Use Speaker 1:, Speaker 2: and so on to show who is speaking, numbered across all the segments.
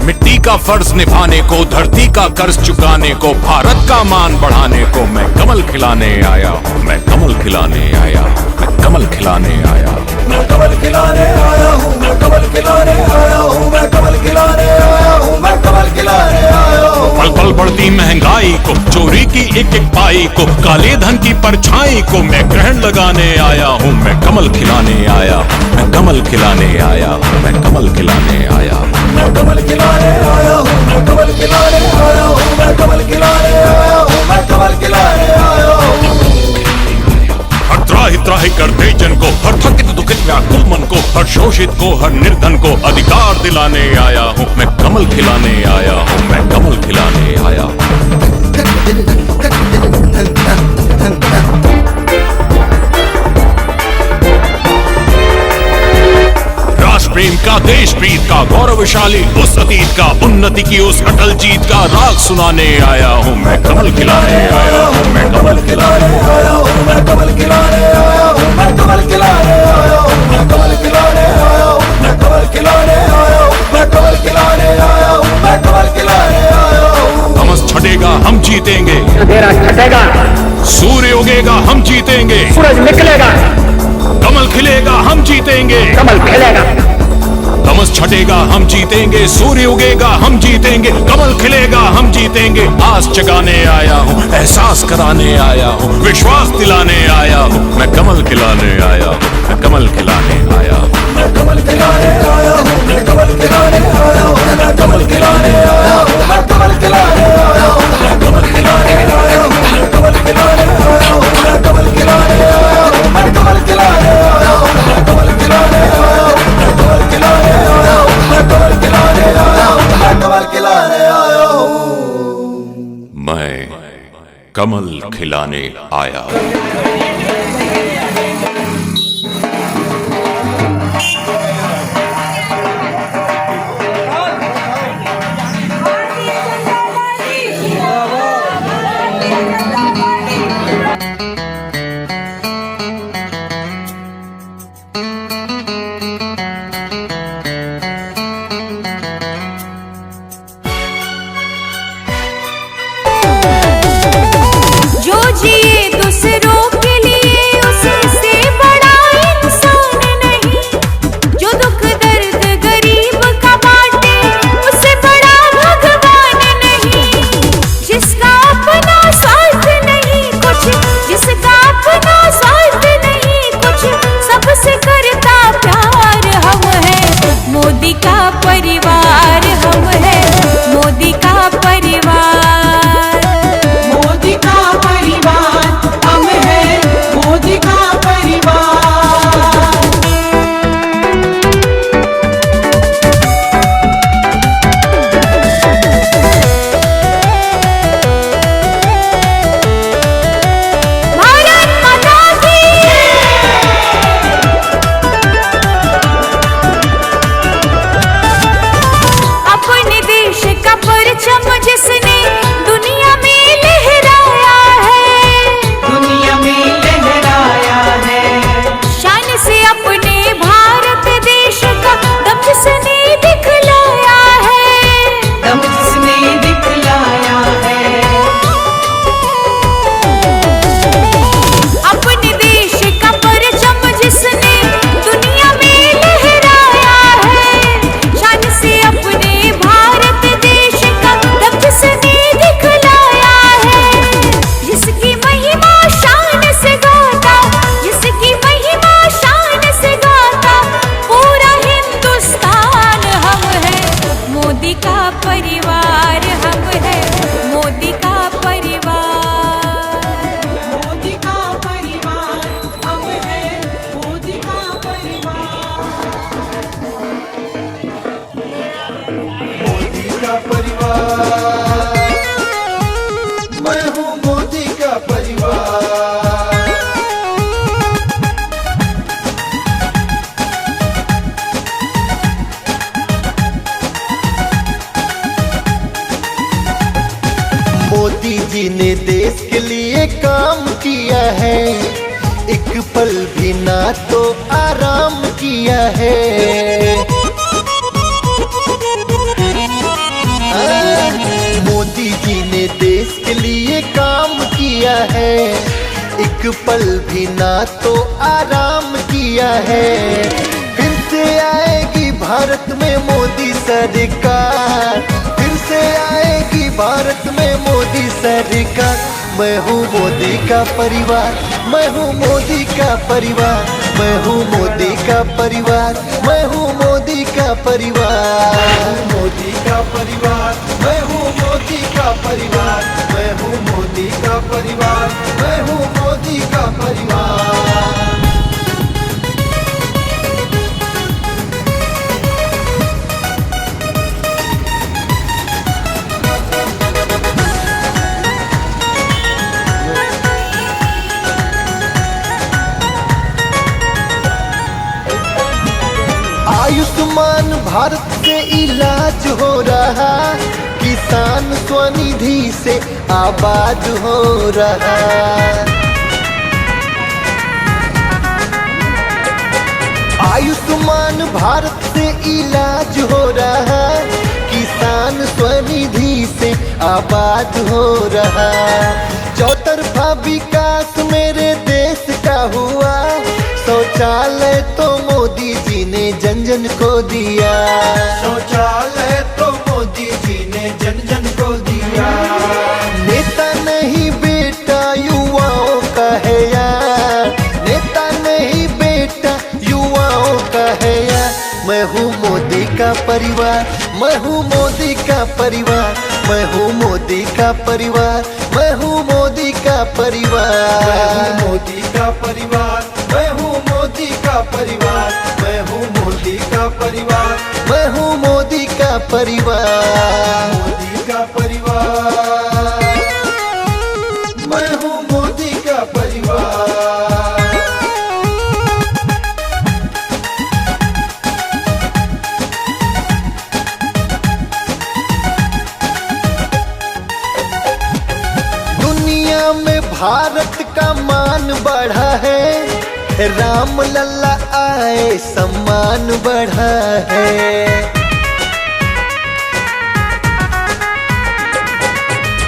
Speaker 1: मिट्टी का फर्ज निभाने को, धरती का कर्ज चुकाने को, भारत का मान बढ़ाने को मैं कमल खिलाने आया हूँ, मैं कमल खिलाने आया, मैं कमल खिलाने आया,
Speaker 2: मैं कमल खिलाने आया हूँ, मैं कमल खिलाने आया हूँ, मैं कमल खिलाने आया हूँ, मैं कमल खिलाने आया हूँ।
Speaker 1: पल पल बढ़ती महंगाई को, चोरी की एक एक पाई को, काले धन की परछाई को मैं ग्रहण लगाने आया हूँ, मैं कमल खिलाने आया, मैं कमल खिलाने आया, मैं कमल खिलाने आया,
Speaker 2: मैं कमल खिलाने आया हूँ, मैं कमल खिलाने आया हूँ, मैं कमल खिलाने आया हूँ, मैं कमल खिलाने आया हूँ।
Speaker 1: हर त्राहि त्राहि करते जन को, हर थकित दुखित व्याकुल मन को, हर शोषित को, हर निर्धन को अधिकार दिलाने आया हूँ, मैं कमल खिलाने आया हूँ, मैं कमल खिलाने आया। राष्ट्र प्रेम का, देश प्रीत का, गौरवशाली उस अतीत का, उन्नति की उस अटल जीत का राग सुनाने आया हूँ, मैं कमल खिलाने आया हूँ, मैं कमल खिलाने आया हूँ,
Speaker 2: मैं कमल खिलाने आया हूँ, मैं कमल खिलाने आया हूँ, मैं कमल खिलाने आया हूँ, मैं कमल खिलाने आया हूँ, मैं कमल खिलाने आया हूँ, मैं कमल खिलाने आया हूँ।
Speaker 1: तमस छटेगा हम जीतेंगे,
Speaker 3: अंधेरा छटेगा,
Speaker 1: सूर्य उगेगा हम जीतेंगे,
Speaker 3: सूरज निकलेगा,
Speaker 1: कमल खिलेगा हम जीतेंगे,
Speaker 3: कमल खिलेगा।
Speaker 1: तमस छटेगा हम जीतेंगे, सूर्य उगेगा हम जीतेंगे, कमल खिलेगा हम जीतेंगे। आस जगाने आया हूँ, एहसास कराने आया हूँ, विश्वास दिलाने आया हूँ, मैं कमल खिलाने आया हूँ, मैं कमल खिलाने आया हूँ,
Speaker 2: मैं कमल खिलाने आया हूँ, मैं कमल खिलाने आया हूँ, मैं कमल खिलाने आया हूँ, मैं कमल खिलाने आया हूँ, मैं कमल खिलाने आया हूँ, मैं कमल खिलाने आया हूँ, मैं कमल खिलाने आया हूँ, मैं कमल खिलाने आया हूँ, मैं कमल खिलाने आया हूँ, मैं कमल खिलाने आया हूँ, मैं कमल खिलाने आया हूँ, मैं कमल खिलाने आया हूँ।
Speaker 1: मैं कमल खिलाने आया हूँ।
Speaker 4: मोदी जी ने देश के लिए काम किया है, एक पल भी ना तो आराम किया है। है, एक पल भी ना तो आराम किया है। फिर से आएगी भारत में मोदी सरकार, फिर से आएगी भारत में मोदी सरकार। मैं हूँ मोदी का परिवार, मैं हूँ मोदी का परिवार, मैं हूँ मोदी का परिवार, मैं हूँ मोदी का परिवार, मोदी का परिवार, मैं हूँ मोदी का परिवार, मैं हूँ मोदी का परिवार, मैं हूँ मोदी का परिवार। आयुष्मान भारत से इलाज हो रहा, किसान स्वनिधि से आबाद हो रहा। आयुष्मान भारत से इलाज हो रहा, किसान स्वनिधि से आबाद हो रहा। चौतरफा विकास मेरे देश का हुआ, शौचालय तो मोदी जी ने जन जन को दिया, शौचालय तो मोदी जी ने जन जन को दिया। नेता नहीं बेटा युवाओं का है यार, नेता नहीं बेटा युवाओं का है यार। मैं हूँ मोदी का परिवार, मैं हूँ मोदी का परिवार, मैं हूँ मोदी का परिवार, मैं हूँ मोदी का परिवार, मोदी का परिवार, मैं हूँ मोदी का परिवार, मैं हूँ मोदी का परिवार, मैं हूँ मोदी का परिवार, मोदी का परिवार, मैं हूँ मोदी का परिवार। दुनिया में भारत का मान बढ़ा है, राम लल्ला आए सम्मान बढ़ा है।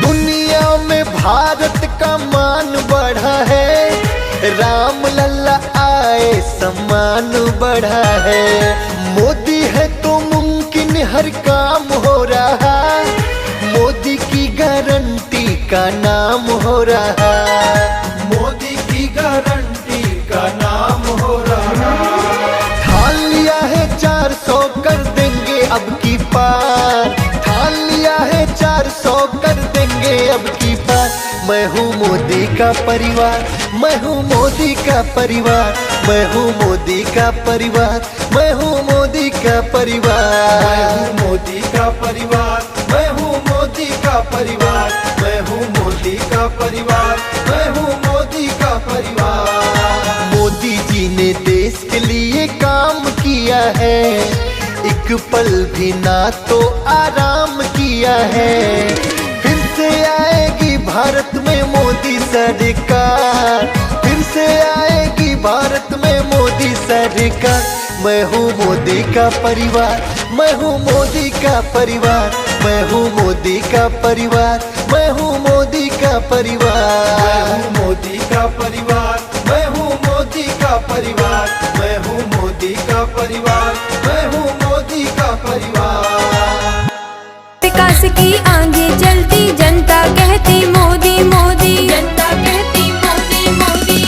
Speaker 4: दुनिया में भारत का मान बढ़ा है, राम लल्ला आए सम्मान बढ़ा है। मोदी है तो मुमकिन हर काम हो रहा, मोदी की गारंटी का नाम हो रहा, मोदी की गारंटी का नाम हो रहा। ठान लिया है 400 कर देंगे अब की पार, ठान लिया है 400 कर देंगे अब की पार। मैं हूँ मोदी का परिवार, मैं हूँ मोदी का परिवार, मैं हूँ मोदी का परिवार, मैं हूँ मोदी का परिवार, मैं हूँ मोदी का परिवार, मैं हूँ मोदी का परिवार, मैं हूँ मोदी का परिवार, मैं हूँ मोदी का परिवार। मोदी जी ने देश के लिए काम किया है, एक पल भी ना तो आराम किया है। फिर से आएगी भारत में मोदी सरकार, फिर से आएगी भारत में मोदी सरकार। मैं हूँ मोदी का परिवार, मैं हूँ मोदी का परिवार, मैं हूँ मोदी का परिवार, मैं हूँ मोदी का परिवार, मैं हूँ मोदी का परिवार, मैं हूँ मोदी का परिवार, मैं हूँ मोदी का परिवार, मैं हूँ मोदी का परिवार।
Speaker 5: विकास की आंधी चलती, जनता कहती मोदी मोदी, जनता कहती मोदी मोदी।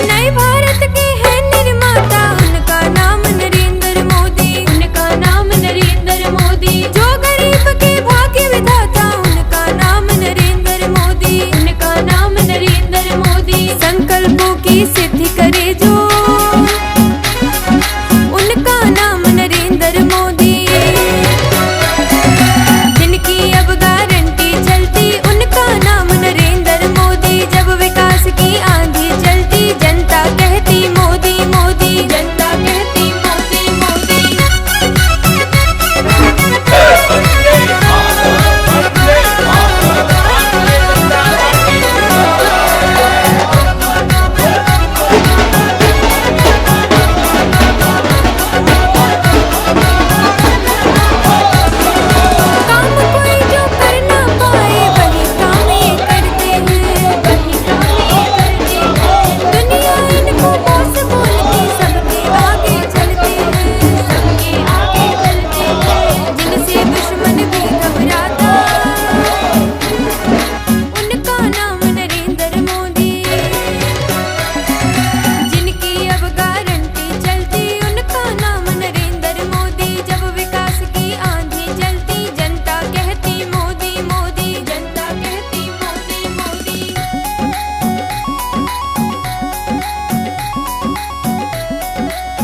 Speaker 5: नए भारत के हैं निर्माता, उनका नाम नरेंद्र मोदी, उनका नाम नरेंद्र मोदी। जो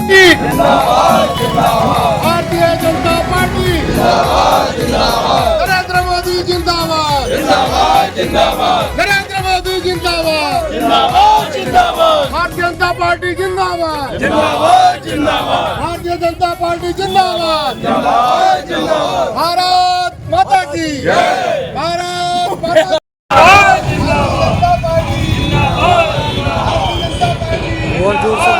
Speaker 6: पार्टी भारतीय जनता पार्टी नरेंद्र मोदी जिंदाबाद नरेंद्र मोदी जिंदाबाद भारतीय जनता पार्टी जिंदाबाद भारतीय जनता पार्टी जिंदाबाद भारत माता की भारत माता की
Speaker 3: और जोर से